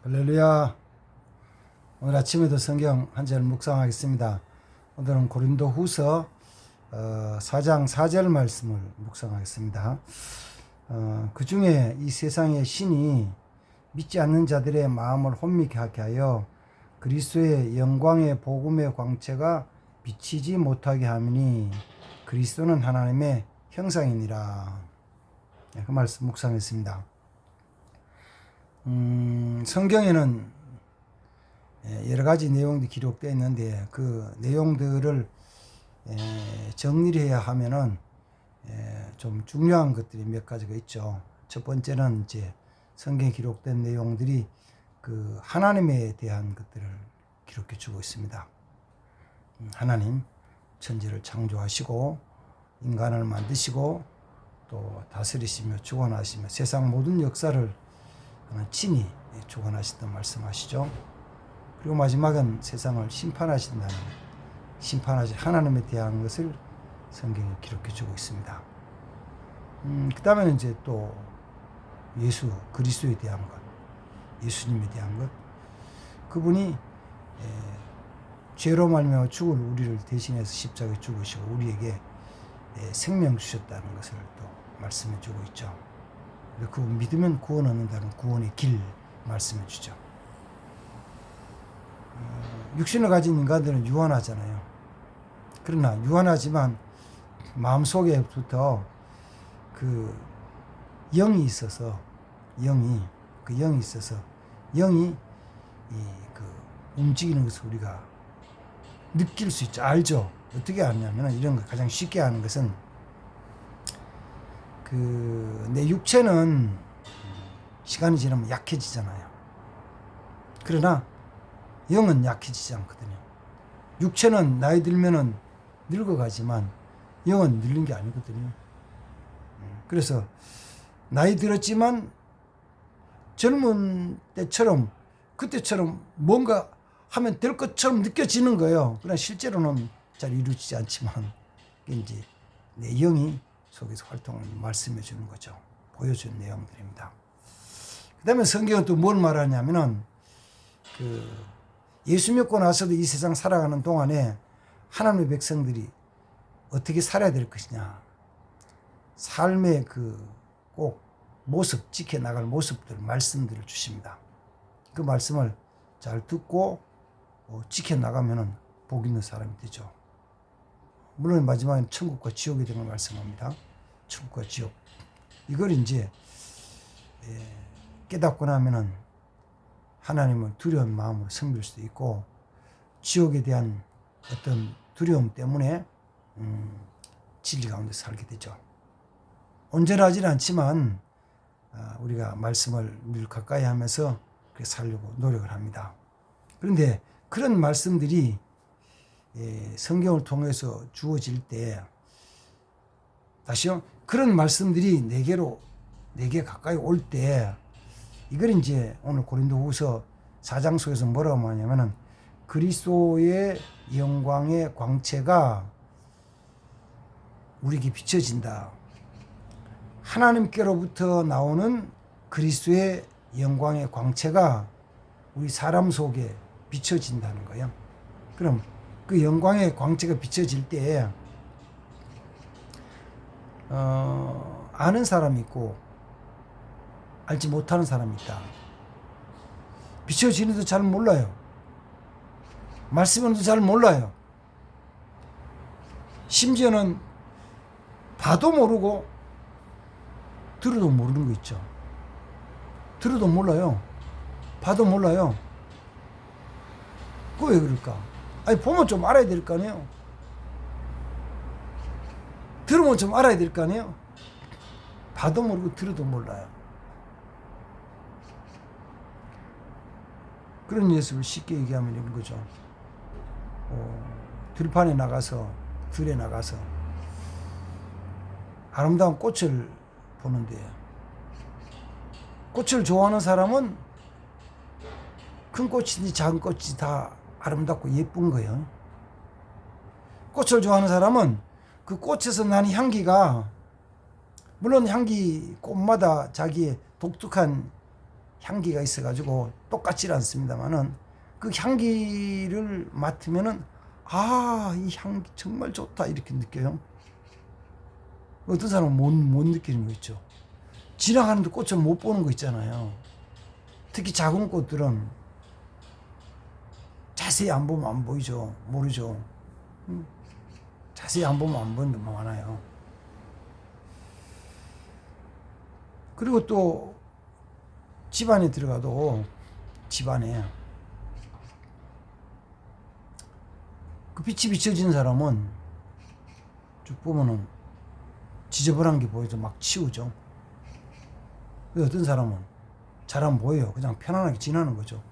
할렐루야. 오늘 아침에도 성경 한 절 묵상하겠습니다. 오늘은 고린도 후서 4장 4절 말씀을 묵상하겠습니다. 그 중에 이 세상의 신이 믿지 않는 자들의 마음을 혼미케 하게 하여 그리스도의 영광의 복음의 광채가 비치지 못하게 하미니 그리스도는 하나님의 형상이니라. 그 말씀 묵상했습니다. 성경에는 여러 가지 내용들이 기록되어 있는데 그 내용들을 정리를 해야 하면은 좀 중요한 것들이 몇 가지가 있죠. 첫 번째는 이제 성경에 기록된 내용들이 그 하나님에 대한 것들을 기록해 주고 있습니다. 하나님 천지를 창조하시고 인간을 만드시고 또 다스리시며 주관하시며 세상 모든 역사를 친히 주관하신다는 말씀하시죠. 그리고 마지막은 세상을 심판하신다는 심판하신 하나님에 대한 것을 성경에 기록해 주고 있습니다. 그 다음에는 이제 또 예수 그리스도에 대한 것, 예수님에 대한 것, 그분이 죄로 말미암아 죽을 우리를 대신해서 십자가에 죽으시고 우리에게 생명 주셨다는 것을 또 말씀해 주고 있죠. 그 믿으면 구원 얻는다는 구원의 길 말씀해 주죠. 육신을 가진 인간들은 유한하잖아요. 그러나 유한하지만 마음속에부터 그 영이 있어서 영이 그 움직이는 것을 우리가 느낄 수 있죠. 알죠. 어떻게 아냐면 이런 거 가장 쉽게 아는 것은 내 육체는 시간이 지나면 약해지잖아요. 그러나 영은 약해지지 않거든요. 육체는 나이 들면은 늙어가지만 영은 늙는 게 아니거든요. 그래서 나이 들었지만 젊은 때처럼 그때처럼 뭔가 하면 될 것처럼 느껴지는 거예요. 그러나 실제로는 잘 이루어지지 않지만 이제 내 영이 속에서 활동을 말씀해 주는 거죠. 보여주는 내용들입니다. 그 다음에 성경은 또 뭘 말하냐면은 예수 믿고 나서도 이 세상 살아가는 동안에 하나님의 백성들이 어떻게 살아야 될 것이냐. 삶의 꼭 모습, 지켜나갈 모습들, 말씀들을 주십니다. 그 말씀을 잘 듣고 지켜나가면은 복 있는 사람이 되죠. 물론 마지막엔 천국과 지옥에 대한 걸 말씀합니다. 천국과 지옥. 이걸 이제 깨닫고 나면은 하나님을 두려운 마음으로 섬길 수도 있고 지옥에 대한 어떤 두려움 때문에 진리 가운데 살게 되죠. 온전하지는 않지만 우리가 말씀을 늘 가까이 하면서 그렇게 살려고 노력을 합니다. 그런데 그런 말씀들이 성경을 통해서 주어질 때 다시요 그런 말씀들이 내게 가까이 올 때 이걸 이제 오늘 고린도후서 4장 속에서 뭐라고 말하냐면은 그리스도의 영광의 광채가 우리에게 비춰진다. 하나님께로부터 나오는 그리스도의 영광의 광채가 우리 사람 속에 비춰진다는 거예요. 그럼 그 영광의 광채가 비춰질 때 아는 사람이 있고 알지 못하는 사람이 있다. 비춰지는도 잘 몰라요. 말씀은도 잘 몰라요. 심지어는 봐도 모르고 들어도 모르는 거 있죠. 들어도 몰라요. 봐도 몰라요. 그거 왜 그럴까? 아니 보면 좀 알아야 될 거 아니에요. 들으면 좀 알아야 될 거 아니에요. 봐도 모르고 들어도 몰라요. 그런 예수를 쉽게 얘기하면 이런 거죠. 들판에 나가서 들에 나가서 아름다운 꽃을 보는데 꽃을 좋아하는 사람은 큰 꽃이든지 작은 꽃이 다 아름답고 예쁜 거예요. 꽃을 좋아하는 사람은 그 꽃에서 나는 향기가 물론 향기 꽃마다 자기의 독특한 향기가 있어가지고 똑같지 않습니다만은 그 향기를 맡으면은 이 향기 정말 좋다 이렇게 느껴요. 어떤 사람은 못 느끼는 거 있죠. 지나가는데 꽃을 못 보는 거 있잖아요. 특히 작은 꽃들은 자세히 안 보면 안 보이죠. 모르죠. 자세히 안 보면 안 보이는 게 많아요. 그리고 또 집안에 들어가도 집안에 그 빛이 비춰진 사람은 쭉 보면은 지저분한 게 보여서 막 치우죠. 어떤 사람은 잘 안 보여요. 그냥 편안하게 지나는 거죠.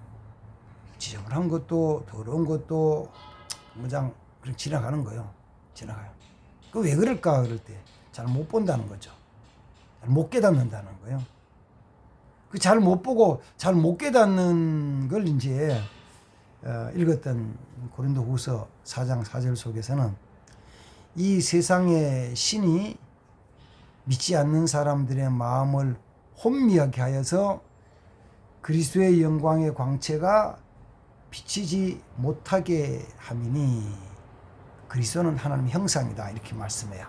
지저분한 것도 더러운 것도 그냥 지나가는 거예요. 지나가요. 그 왜 그럴까 그럴 때 잘 못 본다는 거죠. 잘 못 깨닫는다는 거예요. 그 잘 못 보고 잘 못 깨닫는 걸 이제 읽었던 고린도후서 4장 4절 속에서는 이 세상의 신이 믿지 않는 사람들의 마음을 혼미하게 하여서 그리스도의 영광의 광채가 비치지 못하게 함이니 그리스도는 하나님의 형상이다 이렇게 말씀해요.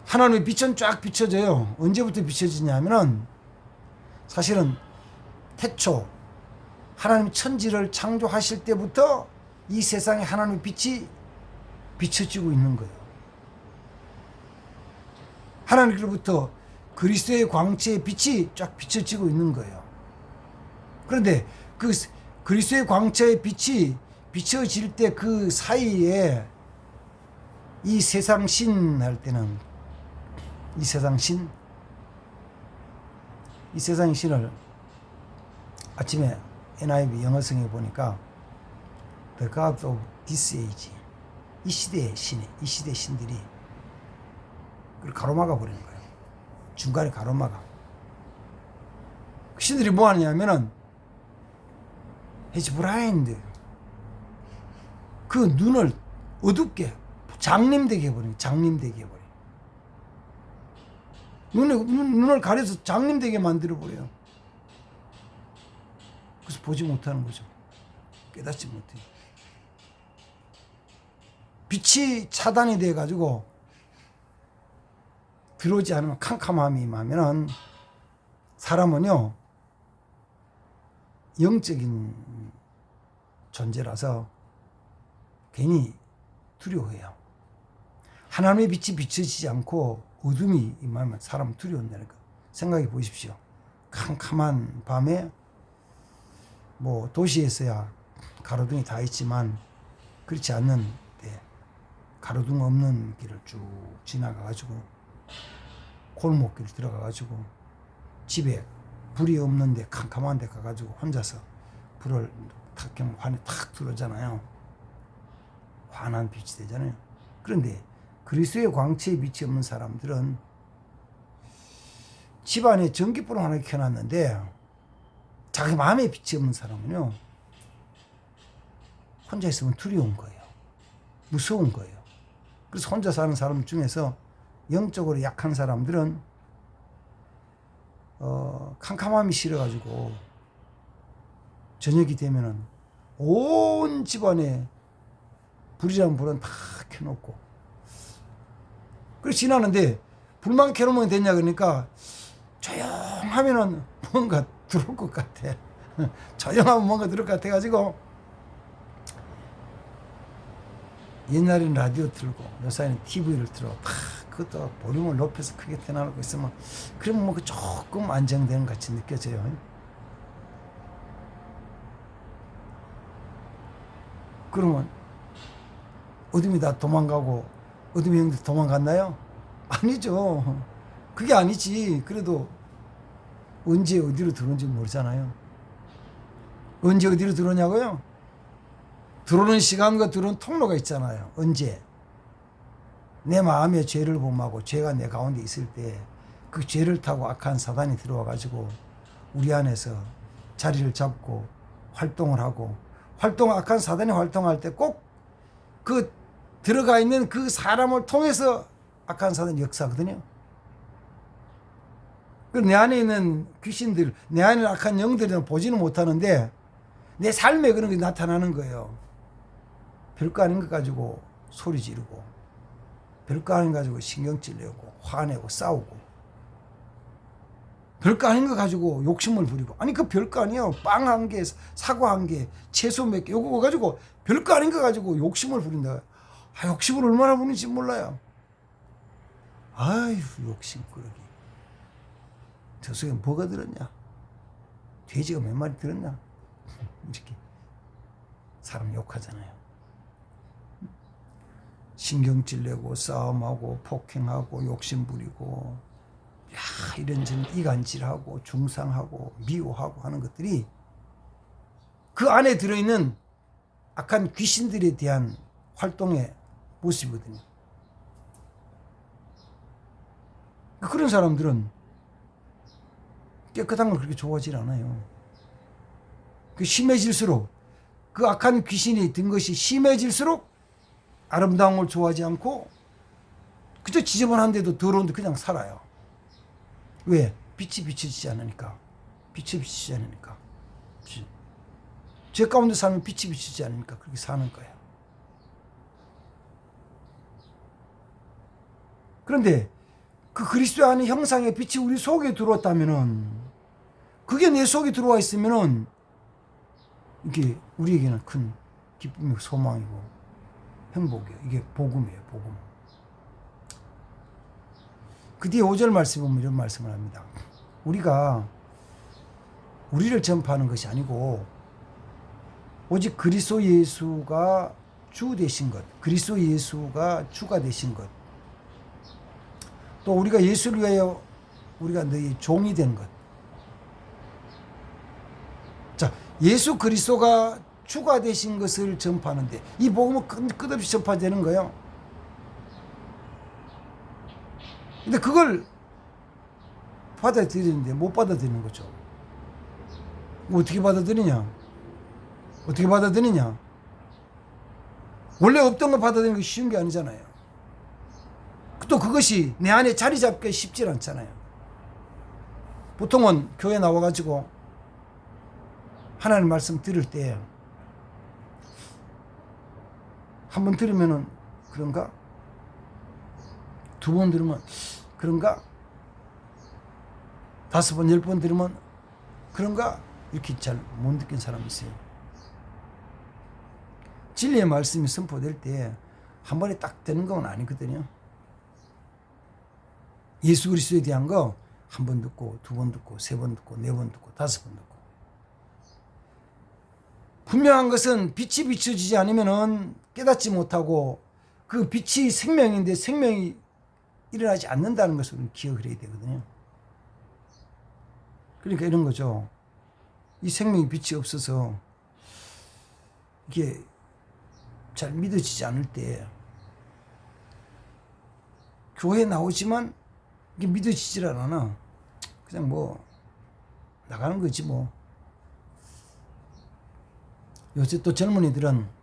하나님의 빛은 쫙 비춰져요. 언제부터 비춰지냐면은 사실은 태초 하나님 천지를 창조하실 때부터 이 세상에 하나님의 빛이 비춰지고 있는 거예요. 하나님으로부터 그리스도의 광채의 빛이 쫙 비춰지고 있는 거예요. 그런데 그 그리스도의 광채의 빛이 비춰질 때 그 사이에 이 세상 신 할 때는 이 세상 신을 아침에 NIV 영어성에 보니까 The God of this age 이 시대의 신들이 그걸 가로막아 버리는 거예요. 중간에 가로막아. 그 신들이 뭐 하느냐면은 He's blind. 그 눈을 어둡게 장님되게 해버리는 장님되게 해버려요. 눈을 가려서 장님되게 만들어버려요. 그래서 보지 못하는 거죠. 깨닫지 못해요. 빛이 차단이 돼가지고 들어오지 않으면 캄캄함이 임하면은 사람은요 영적인 존재라서 괜히 두려워해요. 하나님의 빛이 비춰지지 않고 어둠이 임하면 사람은 두려운다니까. 생각해 보십시오. 캄캄한 밤에 뭐 도시에서야 가로등이 다 있지만 그렇지 않는 데 가로등 없는 길을 쭉 지나가가지고 골목길 들어가가지고 집에 불이 없는데 캄캄한 데 가가지고 혼자서 불을 탁 켜면 환히 탁 들어오잖아요. 환한 빛이 되잖아요. 그런데 그리스도의 광채에 빛이 없는 사람들은 집안에 전기불을 하나 켜놨는데 자기 마음에 빛이 없는 사람은요 혼자 있으면 두려운 거예요. 무서운 거예요. 그래서 혼자 사는 사람 중에서 영적으로 약한 사람들은 캄캄함이 싫어가지고 저녁이 되면은 온 집안에 불이라는 불은 다 켜놓고 그래서 지나는데 불만 켜놓으면 되냐 그러니까 조용하면은 뭔가 들어올 것 같아. 조용하면 뭔가 들어올 것 같아가지고 옛날에는 라디오 틀고 요새는 TV를 틀어 그것도 볼륨을 높여서 크게 틀어놓고 있으면 그러면 뭐 조금 안정되는 것 같이 느껴져요. 그러면 어둠이 다 도망가고 어둠이 형들 도망갔나요? 아니죠. 그게 아니지. 그래도 언제 어디로 들어온지 모르잖아요. 언제 어디로 들어오냐고요? 들어오는 시간과 들어오는 통로가 있잖아요. 언제? 내 마음에 죄를 범하고 죄가 내 가운데 있을 때 그 죄를 타고 악한 사단이 들어와 가지고 우리 안에서 자리를 잡고 활동을 하고 악한 사단이 활동할 때 꼭 그 들어가 있는 그 사람을 통해서 악한 사단이 역사하거든요. 내 안에 있는 귀신들, 내 안에 있는 악한 영들은 보지는 못하는데 내 삶에 그런 게 나타나는 거예요. 별거 아닌 것 가지고 소리 지르고, 별거 아닌 거 가지고 신경질 내고, 화내고, 싸우고, 별거 아닌 거 가지고 욕심을 부리고. 아니, 그 별거 아니에요. 빵 한 개, 사과 한 개, 채소 몇 개, 요거 가지고 별거 아닌 거 가지고 욕심을 부린다. 욕심을 얼마나 부리는지 몰라요. 아유, 욕심꾸러기. 저 속에 뭐가 들었냐? 돼지가 몇 마리 들었냐? 이렇게 사람 욕하잖아요. 신경질 내고 싸움하고 폭행하고 욕심 부리고, 이런저런 이간질하고 중상하고 미워하고 하는 것들이 그 안에 들어있는 악한 귀신들에 대한 활동의 모습이거든요. 그런 사람들은 깨끗한 걸 그렇게 좋아하지 않아요. 그 심해질수록, 그 악한 귀신이 든 것이 심해질수록 아름다운 걸 좋아하지 않고 그저 지저분한데도 더러운데 그냥 살아요. 왜? 빛이 비춰지지 않으니까. 빛이 비추지 않으니까. 죄 가운데 살면 빛이 비추지 않으니까 그렇게 사는 거예요. 그런데 그 그리스도 안의 형상의 빛이 우리 속에 들어왔다면은, 그게 내 속에 들어와 있으면은 이게 우리에게는 큰 기쁨이고 소망이고 행복이에요. 이게 복음이에요, 복음. 그 뒤에 5절 말씀에 보면 이런 말씀을 합니다. 우리가 우리를 전파하는 것이 아니고 오직 그리스도 예수가 주 되신 것, 그리스도 예수가 주가 되신 것, 또 우리가 예수를 위하여 우리가 너희 종이 된 것. 자, 예수 그리스도가 주가 되신 것을 전파하는데 이 복음은 끝없이 전파되는 거예요. 근데 그걸 받아들이는데 못 받아들이는 거죠. 어떻게 받아들이냐? 어떻게 받아들이냐? 원래 없던 거 받아들이는 게 쉬운 게 아니잖아요. 또 그것이 내 안에 자리 잡기 쉽지 않잖아요. 보통은 교회 나와가지고 하나님 말씀 들을 때 한 번 들으면은 그런가? 두 번 들으면 그런가? 5번, 10번 들으면 그런가? 이렇게 잘 못 느낀 사람이 있어요. 진리의 말씀이 선포될 때 한 번에 딱 되는 건 아니거든요. 예수 그리스도에 대한 거 한 번 듣고, 두 번 듣고, 세 번 듣고, 네 번 듣고, 5번 듣고. 분명한 것은 빛이 비춰지지 않으면은 깨닫지 못하고, 그 빛이 생명인데 생명이 일어나지 않는다는 것을 기억을 해야 되거든요. 그러니까 이런 거죠. 이 생명이 빛이 없어서 이게 잘 믿어지지 않을 때 교회에 나오지만 이게 믿어지질 않아. 그냥 뭐 나가는 거지 뭐. 요새 또 젊은이들은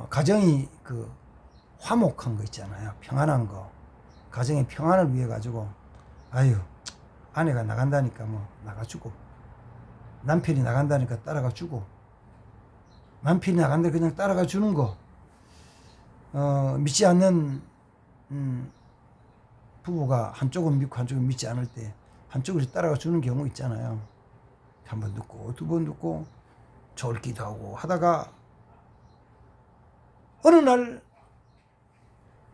가정이 그 화목한 거 있잖아요. 평안한 거. 가정의 평안을 위해 가지고 아유, 아내가 나간다니까 뭐 나가주고, 남편이 나간다니까 따라가 주고, 남편이 나간다 그냥 따라가 주는 거. 믿지 않는 부부가 한쪽은 믿고 한쪽은 믿지 않을 때 한쪽으로 따라가 주는 경우 있잖아요. 한 번 듣고 두 번 듣고 졸기도 하고 하다가 어느 날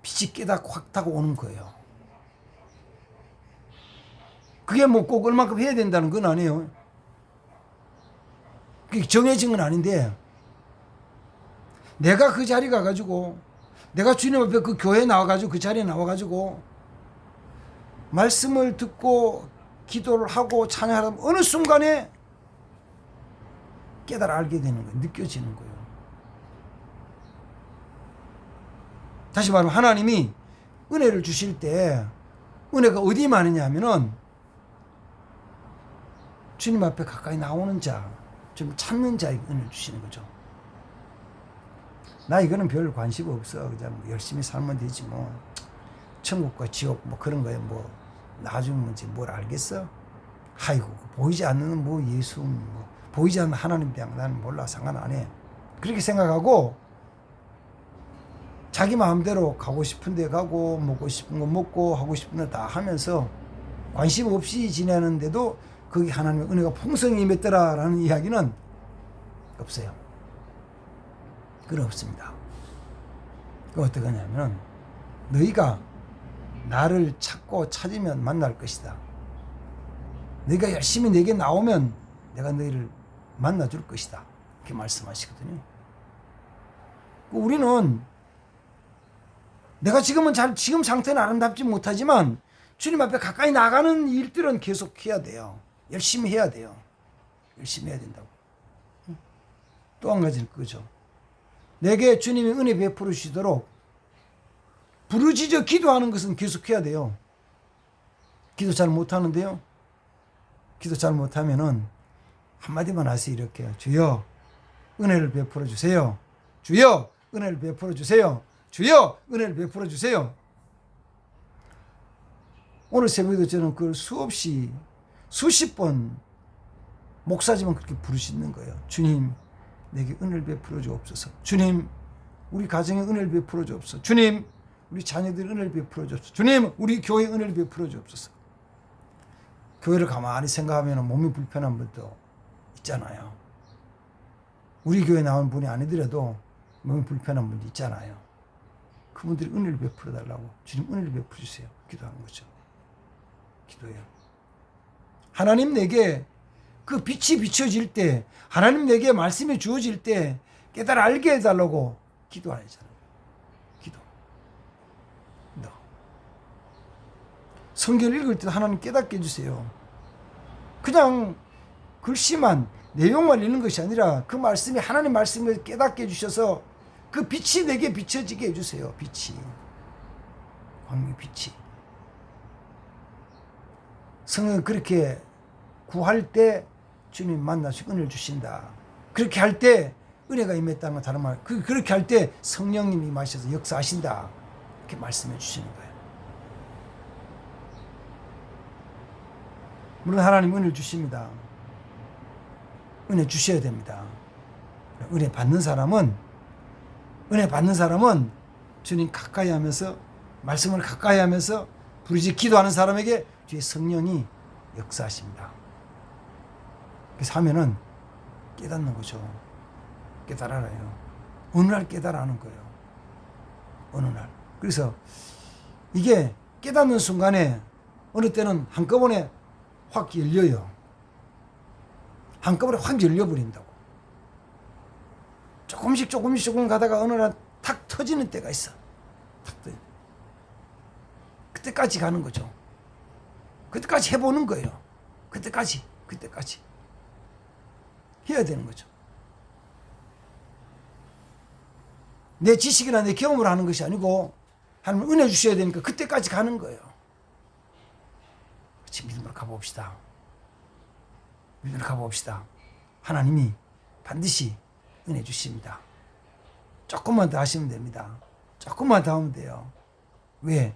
빛이 깨닫고 확 타고 오는 거예요. 그게 뭐 꼭 얼마큼 해야 된다는 건 아니에요. 그게 정해진 건 아닌데, 내가 그 자리 가가지고, 내가 주님 앞에 그 교회에 나와가지고 그 자리에 나와가지고 말씀을 듣고 기도를 하고 찬양하면 어느 순간에 깨달아 알게 되는 거예요. 느껴지는 거예요. 다시 말하면 하나님이 은혜를 주실 때 은혜가 어디 많으냐 하면은 주님 앞에 가까이 나오는 자, 좀 찾는 자에게 은혜를 주시는 거죠. 나 이거는 별 관심 없어. 그냥 뭐 열심히 살면 되지 뭐. 천국과 지옥 뭐 그런 거에 뭐 나중에 뭔지 뭘 알겠어? 아이고 보이지 않는 뭐 예수 뭐 보이지 않는 하나님 대한 나는 몰라 상관 안 해. 그렇게 생각하고 자기 마음대로 가고 싶은 데 가고 먹고 싶은 거 먹고 하고 싶은 거 다 하면서 관심 없이 지내는데도 거기 하나님의 은혜가 풍성히 임했더라라는 이야기는 없어요. 그건 없습니다. 그 어떻게 하냐면 너희가 나를 찾고 찾으면 만날 것이다. 너희가 열심히 내게 나오면 내가 너희를 만나줄 것이다. 이렇게 말씀하시거든요. 우리는 내가 지금 상태는 아름답지 못하지만 주님 앞에 가까이 나가는 일들은 계속 해야 돼요. 열심히 해야 돼요. 열심히 해야 된다고. 또 한 가지는 그거죠. 내게 주님이 은혜 베풀어 주시도록 부르짖어 기도하는 것은 계속 해야 돼요. 기도 잘 못하는데요. 기도 잘 못하면은 한마디만 하세요. 이렇게 주여 은혜를 베풀어 주세요. 주여 은혜를 베풀어 주세요. 주여 은혜를 베풀어 주세요. 오늘 새벽에도 저는 그걸 수없이 수십 번 목사지만 그렇게 부르시는 거예요. 주님 내게 은혜를 베풀어 주옵소서. 주님 우리 가정에 은혜를 베풀어 주옵소서. 주님 우리 자녀들 은혜를 베풀어 주옵소서. 주님 우리 교회 은혜를 베풀어 주옵소서. 교회를 가만히 생각하면 몸이 불편한 분도 있잖아요. 우리 교회 나온 분이 아니더라도 몸이 불편한 분도 있잖아요. 그분들이 은혜를 베풀어 달라고 주님 은혜를 베풀어 주세요. 기도하는 거죠. 기도해요. 하나님 내게 그 빛이 비춰질 때 하나님 내게 말씀이 주어질 때 깨달아 알게 해달라고 기도하잖아요. 기도. 너. 성경을 읽을 때 하나님 깨닫게 해주세요. 그냥 글씨만 내용만 읽는 것이 아니라 그 말씀이 하나님 말씀을 깨닫게 해주셔서 그 빛이 내게 비춰지게 해주세요. 빛이. 광명의 빛이. 성경은 그렇게 구할 때 주님 만나시고 은혜를 주신다. 그렇게 할 때 은혜가 임했다는 건 다른 말. 그렇게 할 때 성령님이 임하셔서 역사하신다. 이렇게 말씀해 주시는 거예요. 물론 하나님 은혜를 주십니다. 은혜 주셔야 됩니다. 은혜 받는 사람은 주님 가까이 하면서 말씀을 가까이 하면서 부르짖 기도하는 사람에게 주의 성령이 역사하십니다. 그래서 하면은 깨닫는 거죠. 깨달아요. 어느 날 깨달아는 거예요. 어느 날. 그래서 이게 깨닫는 순간에 어느 때는 한꺼번에 확 열려요. 한꺼번에 확 열려버린다고. 조금씩 가다가 어느 날 탁 터지는 때가 있어. 탁 터져. 그때까지 가는 거죠. 그때까지 해보는 거예요. 그때까지 해야 되는 거죠. 내 지식이나 내 경험을 하는 것이 아니고 하나님 은혜 주셔야 되니까 그때까지 가는 거예요. 그렇지, 믿음으로 가봅시다. 믿음으로 가봅시다. 하나님이 반드시 은혜 주십니다. 조금만 더 하시면 됩니다. 조금만 더 하면 돼요. 왜?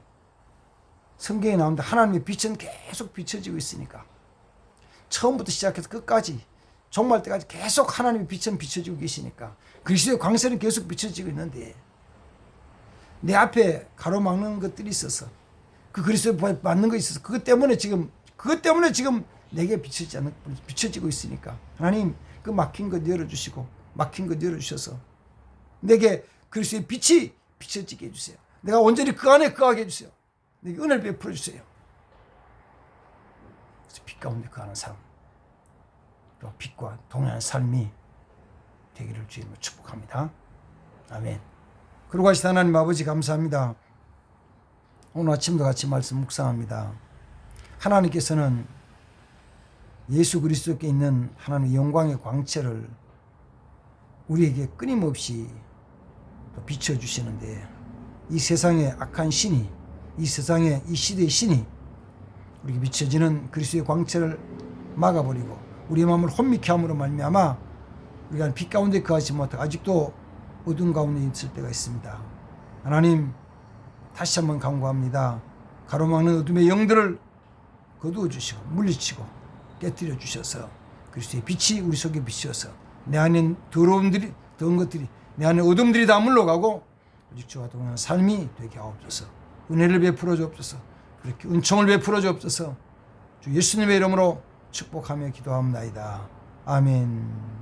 성경에 나옵니다. 하나님의 빛은 계속 비춰지고 있으니까. 처음부터 시작해서 끝까지 종말 때까지 계속 하나님의 빛은 비춰지고 계시니까. 그리스도의 광선은 계속 비춰지고 있는데 내 앞에 가로막는 것들이 있어서 그 그리스도에 맞는 거 있어서 그것 때문에 지금 내게 비춰지고 있으니까 하나님 그 막힌 것 열어주시고 막힌 것 열어주셔서 내게 그리스도의 빛이 비춰지게 해주세요. 내가 온전히 그 안에 거하게 해주세요. 내게 은혜를 베풀어 주세요. 그래서 빛 가운데 거하는 삶, 또 빛과 동행하는 삶이 되기를 주님으로 축복합니다. 아멘. 그러고 하시다 하나님 아버지 감사합니다. 오늘 아침도 같이 말씀 묵상합니다. 하나님께서는 예수 그리스도께 있는 하나님의 영광의 광채를 우리에게 끊임없이 또 비춰주시는데 이 세상의 악한 신이 이 세상의 이 시대의 신이 우리에게 비춰지는 그리스도의 광채를 막아버리고 우리의 마음을 혼미케 함으로 말미암아 우리가 빛 가운데 거하지 못하고 아직도 어두운 가운데 있을 때가 있습니다. 하나님 다시 한번 간구합니다. 가로막는 어둠의 영들을 거두어 주시고 물리치고 깨뜨려 주셔서 그리스도의 빛이 우리 속에 비추어서 내 안에 더러운 것들이 내 안에 어둠들이 다 물러가고 오직 주와 동행하는 삶이 되게 하옵소서. 은혜를 베풀어 주옵소서. 그렇게 은총을 베풀어 주옵소서. 주 예수님의 이름으로 축복하며 기도합니다. 아멘.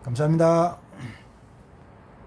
감사합니다.